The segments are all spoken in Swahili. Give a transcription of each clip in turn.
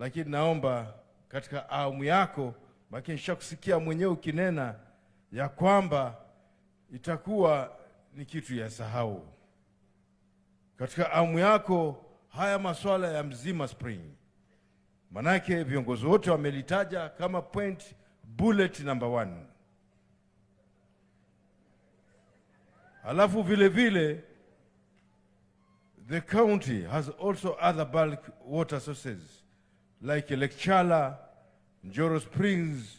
lakini naomba katika awamu yako, maki nishakusikia mwenyewe ukinena ya kwamba itakuwa ni kitu ya sahau. Katika awamu yako haya masuala ya Mzima Spring, manake viongozi wote wamelitaja kama point bullet number 1. Alafu vile vile the county has also other bulk water sources like Lake Chala, Njoro Springs,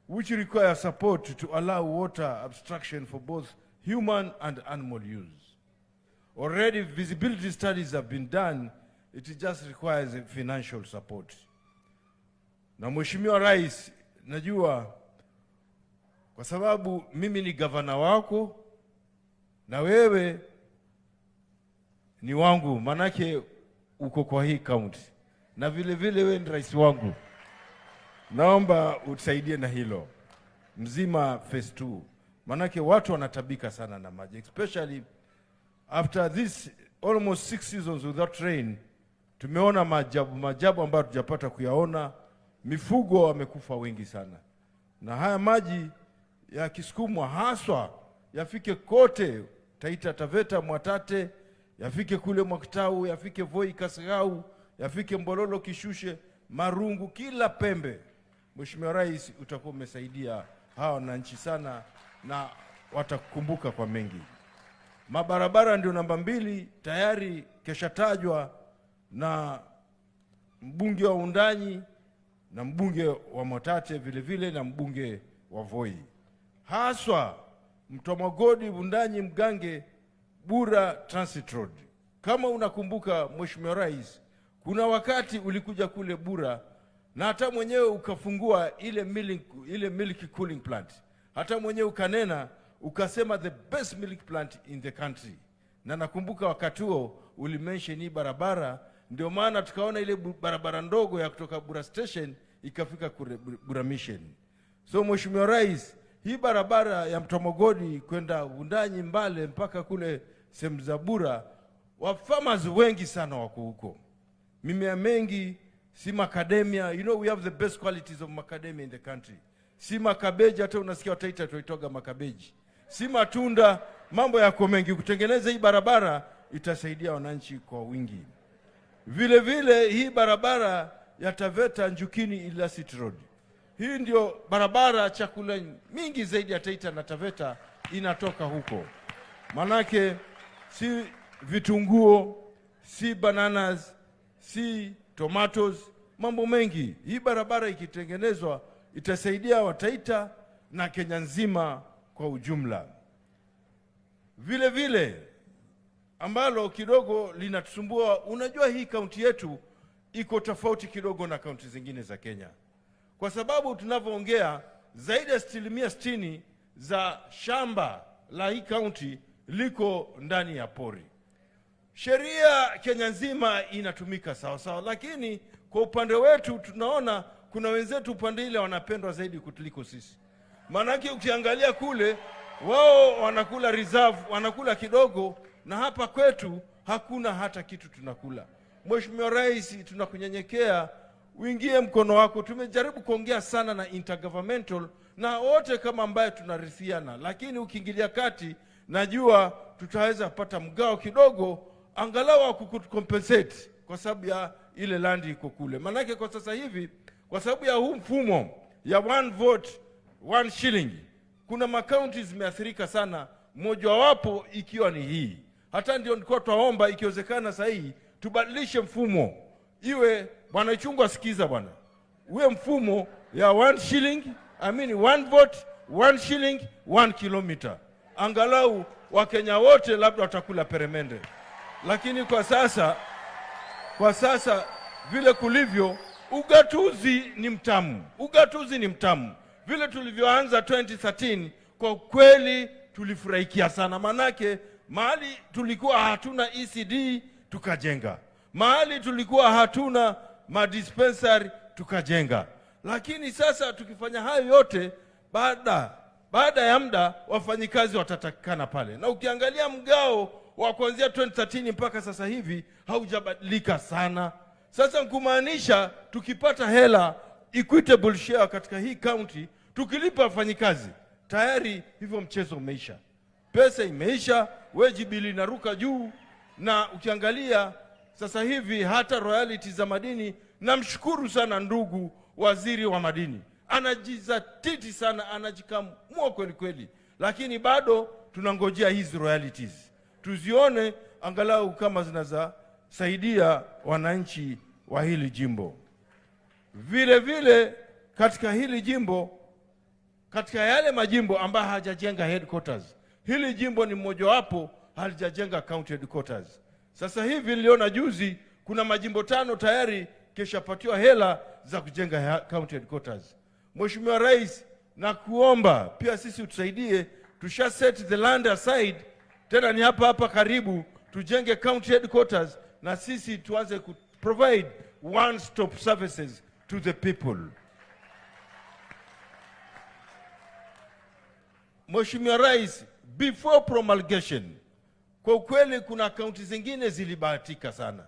which require support to allow water abstraction for both human and animal use. Already visibility studies have been done, it just requires financial support. Na Mheshimiwa Rais, najua kwa sababu mimi ni gavana wako na wewe ni wangu, manake uko kwa hii county, na vile vile wewe ni rais wangu. Naomba utusaidie na hilo Mzima phase 2, manake watu wanatabika sana na maji, especially after this almost 6 seasons without rain. Tumeona majabu ambayo tujapata kuyaona. Mifugo wamekufa wengi sana, na haya maji yakisukumwa haswa yafike kote Taita, Taveta, Mwatate, yafike kule Mwakitau, yafike Voi, Kasarau, yafike Mbololo, Kishushe, Marungu, kila pembe. Mheshimiwa Rais, utakuwa umesaidia hawa wananchi sana na watakukumbuka kwa mengi. Mabarabara ndio namba 2 tayari keshatajwa na mbunge wa Undanyi na mbunge wa Mwatate vile vile na mbunge wa Voi. Haswa Mtomogodi, Undanyi, Mgange, Bura Transit Road. Kama unakumbuka Mheshimiwa Rais, kuna wakati ulikuja kule Bura na hata mwenyewe ukafungua ile milk cooling plant. Hata mwenyewe ukanena ukasema the best milk plant in the country. Na nakumbuka wakati huo ulimention hii barabara, ndio maana tukaona ile barabara ndogo ya kutoka Bura Station ikafika kule Bura Mission. So Mheshimiwa Rais, hii barabara ya Mtomogodi kwenda Undanyi, Mbale mpaka kule sehemu za Bura, wa farmers wengi sana wako huko. Mimea mengi, si macadamia, you know we have the best qualities of macadamia in the country. Si makabeji, hata unasikia Taita tuitoga makabeji. Si matunda, mambo yako mengi. Kutengeneza hii barabara itasaidia wananchi kwa wingi. Vile vile hii barabara ya Taveta, Njukini, Illicit Road. Hii ndio barabara chakula mingi zaidi ya Taita na Taveta inatoka huko. Manake si vitunguo, si bananas, si tomatoes, mambo mengi. Hii barabara ikitengenezwa itasaidia Wataita na Kenya nzima kwa ujumla. Vile vile ambalo kidogo linatusumbua, unajua hii kaunti yetu iko tofauti kidogo na kaunti zingine za Kenya. Kwa sababu tunavyoongea zaidi ya 60% za shamba la hii kaunti liko ndani ya pori. Sheria Kenya nzima inatumika sawa sawa, lakini kwa upande wetu tunaona kuna wenzetu upande ile wanapendwa zaidi kutuliko sisi. Manake ukiangalia kule wao wanakula reserve, wanakula kidogo, na hapa kwetu hakuna hata kitu tunakula. Mheshimiwa Rais, tunakunyenyekea uingie mkono wako. Tumejaribu kuongea sana na intergovernmental na wote kama ambaye tunarithiana, lakini ukiingilia kati najua tutaweza kupata mgao kidogo angalau kukucompensate kwa sababu ya ile land iko kule. Manake kwa sasa hivi kwa sababu ya huu mfumo ya 1 vote 1 shilling kuna makaunti zimeathirika sana, mmoja wapo ikiwa ni hii. Hata ndio nilikuwa tunaomba ikiwezekana sahihi tubadilishe mfumo, iwe bwana Ichungwa, sikiza bwana, uwe mfumo ya 1 shilling, 1 vote 1 shilling 1 kilometer. Angalau Wakenya wote labda watakula peremende. Lakini kwa sasa vile kulivyo, ugatuzi ni mtamu. Vile tulivyoanza 2013 kwa kweli tulifurahikia sana, manake mahali tulikuwa hatuna ECD tukajenga, mahali tulikuwa hatuna madispensary tukajenga. Lakini sasa tukifanya hayo yote, baada ya muda wafanyikazi watatakikana pale. Na ukiangalia mgao wa kuanzia 2013 mpaka sasa hivi haujabadilika sana. Sasa kumaanisha tukipata hela equitable share katika hii county, tukilipa wafanyikazi, tayari hivyo mchezo umeisha. Pesa imeisha, weji bili inaruka juu, na ukiangalia sasa hivi hata royalty za madini, namshukuru sana ndugu waziri wa madini, anajizatiti sana, anajikamua kweli kweli, lakini bado tunangojea hizi royalties tuzione angalau kama zinaweza saidia wananchi wa hili jimbo. Vile vile katika hili jimbo, katika yale majimbo ambayo hajajenga headquarters, hili jimbo ni mmojawapo halijajenga county headquarters. Sasa hivi niliona juzi kuna majimbo 5 tayari keshapatiwa hela za kujenga county headquarters. Mheshimiwa Rais, na kuomba pia sisi utusaidie, tusha set the land aside, tena ni hapa hapa karibu, tujenge county headquarters na sisi tuanze ku provide one stop services to the people. Mheshimiwa Rais, before promulgation, kwa ukweli kuna kaunti zingine zilibahatika sana,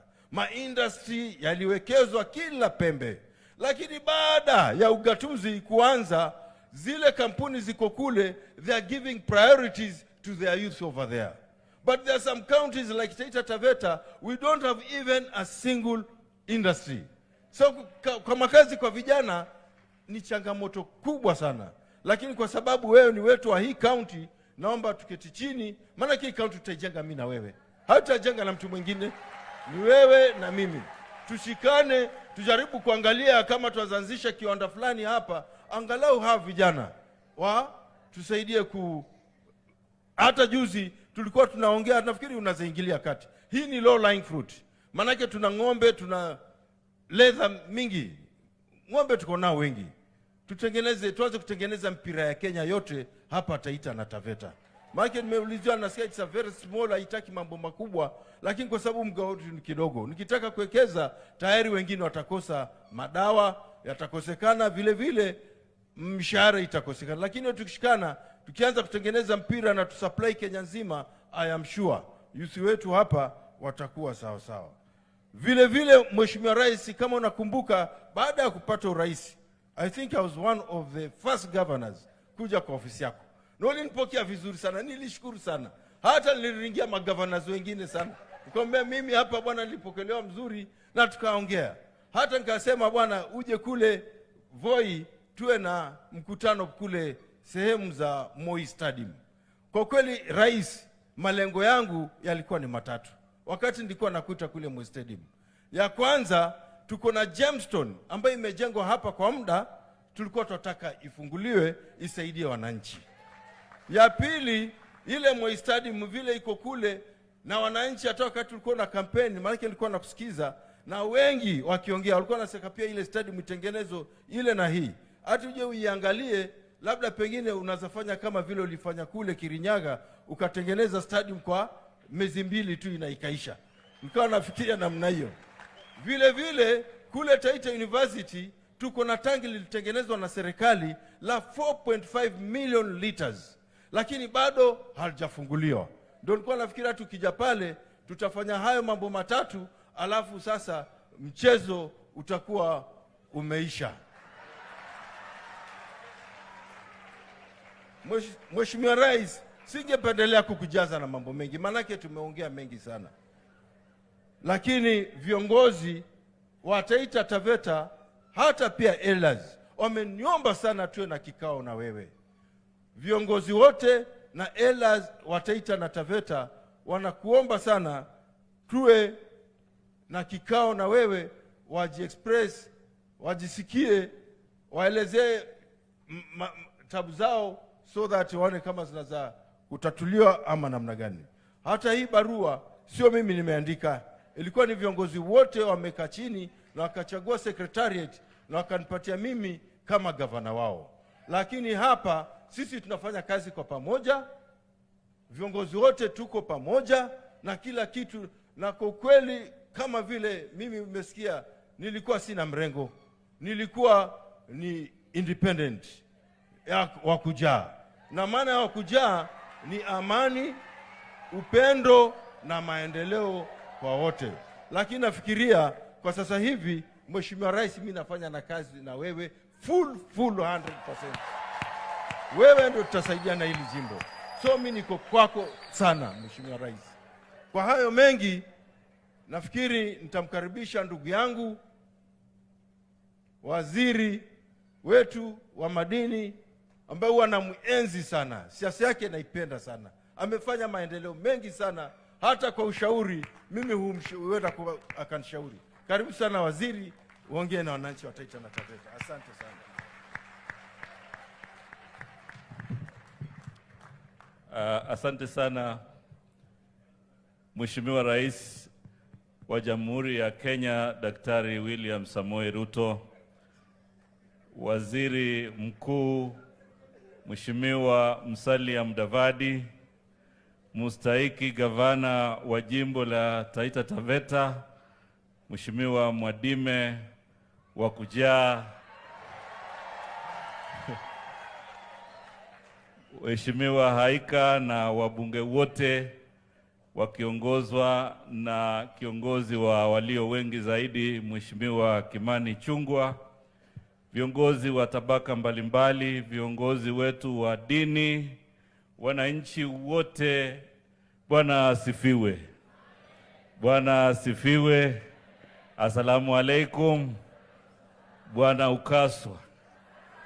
industry yaliwekezwa kila pembe, lakini baada ya ugatuzi kuanza, zile kampuni ziko kule, they are giving priorities to their youth over there. But there are some counties like Taita, Taveta, we don't have even a single industry. So kwa makazi kwa vijana ni changamoto kubwa sana, lakini kwa sababu wewe ni wetu wa hii county, naomba tuketi chini, maana hii county tutaijenga mimi na wewe, hatutajenga na mtu mwingine, ni wewe na mimi. Tushikane, tujaribu kuangalia kama tuanzisha kiwanda fulani hapa, angalau hawa vijana tusaidie hata juzi tulikuwa tunaongea, nafikiri unazaingilia kati. Hii ni low lying fruit. Manake tuna ng'ombe, tuna leather mingi. Ng'ombe tuko nao wengi. Tuanze kutengeneza mpira ya Kenya yote hapa Taita na Taveta. Manake nimeulizwa, nasikia it's a very small, haitaki mambo makubwa, lakini kwa sababu mgao ni kidogo. Nikitaka kuwekeza, tayari wengine watakosa, madawa yatakosekana, vile vile mshahara itakosekana. Lakini tukishikana, tukianza kutengeneza mpira na tusupply Kenya nzima, I am sure youth wetu hapa watakuwa sawa sawa. Vile vile Mheshimiwa Rais, kama unakumbuka, baada ya kupata urais, I think I was one of the first governors kuja kwa ofisi yako. Na ulinipokea vizuri sana, nilishukuru sana. Hata niliringia magovernors wengine sana. Nikamwambia mimi hapa bwana nilipokelewa mzuri, na tukaongea. Hata nikasema bwana uje kule Voi tuwe na mkutano kule sehemu za Moi Stadium. Kwa kweli Rais, malengo yangu yalikuwa ni matatu wakati nilikuwa nakuita kule Moi Stadium. Ya kwanza, tuko na gemstone ambayo imejengwa hapa kwa muda, tulikuwa tunataka ifunguliwe isaidie wananchi. Ya pili, ile Moi Stadium vile iko kule na wananchi, hata wakati tulikuwa na kampeni, maana nilikuwa nakusikiza na wengi wakiongea, walikuwa wanasema pia ile stadium itengenezwe ile na hii. Hata uje uiangalie, labda pengine unazafanya kama vile ulifanya kule Kirinyaga, ukatengeneza stadium kwa miezi 2 tu inaikaisha. Nikawa nafikiria namna hiyo. Vile vile kule Taita University tuko na tangi lilitengenezwa na serikali la 4.5 million liters, lakini bado halijafunguliwa. Ndio nilikuwa nafikiria tukija pale tutafanya hayo mambo matatu, alafu sasa mchezo utakuwa umeisha. Mheshimiwa Rais, singependelea kukujaza na mambo mengi, manake tumeongea mengi sana. Lakini viongozi wa Taita Taveta, hata pia elders, wameniomba sana tuwe na kikao na wewe. Viongozi wote na elders wa Taita na Taveta wanakuomba sana tuwe na kikao na wewe, wajiexpress, wajisikie, waelezee tabu zao, so that waone kama zinaweza kutatuliwa ama namna gani. Hata hii barua sio mimi nimeandika, ilikuwa ni viongozi wote wamekaa chini na wakachagua secretariat na wakanipatia mimi kama gavana wao. Lakini hapa sisi tunafanya kazi kwa pamoja, viongozi wote tuko pamoja na kila kitu. Na kwa kweli kama vile mimi umesikia, nilikuwa sina mrengo, nilikuwa ni independent wa kujaa. Na maana ya kujaa ni amani, upendo na maendeleo kwa wote. Lakini nafikiria kwa sasa hivi Mheshimiwa Rais, mimi nafanya na kazi na wewe full 100%. Wewe ndio tutasaidia na hili jimbo. So mimi niko kwako sana Mheshimiwa Rais. Kwa hayo mengi nafikiri nitamkaribisha ndugu yangu waziri wetu wa madini ambaye huwa namuenzi sana. Siasa yake naipenda sana. Amefanya maendeleo mengi sana, hata kwa ushauri mimi huenda akanishauri. Karibu sana waziri, uongee na wananchi wa Taita na Taveta. Asante sana. Asante sana Mheshimiwa Rais wa Jamhuri ya Kenya Daktari William Samoei Ruto, Waziri Mkuu Mheshimiwa Musalia Mudavadi, Mustahiki Gavana wa Jimbo la Taita Taveta Mheshimiwa Mwadime wa kujaa, Mheshimiwa Haika na wabunge wote wakiongozwa na kiongozi wa walio wengi zaidi Mheshimiwa Kimani Chungwa, viongozi wa tabaka mbalimbali, viongozi wetu wa dini, wananchi wote, Bwana asifiwe. Bwana asifiwe. Asalamu alaikum. Bwana ukaswa.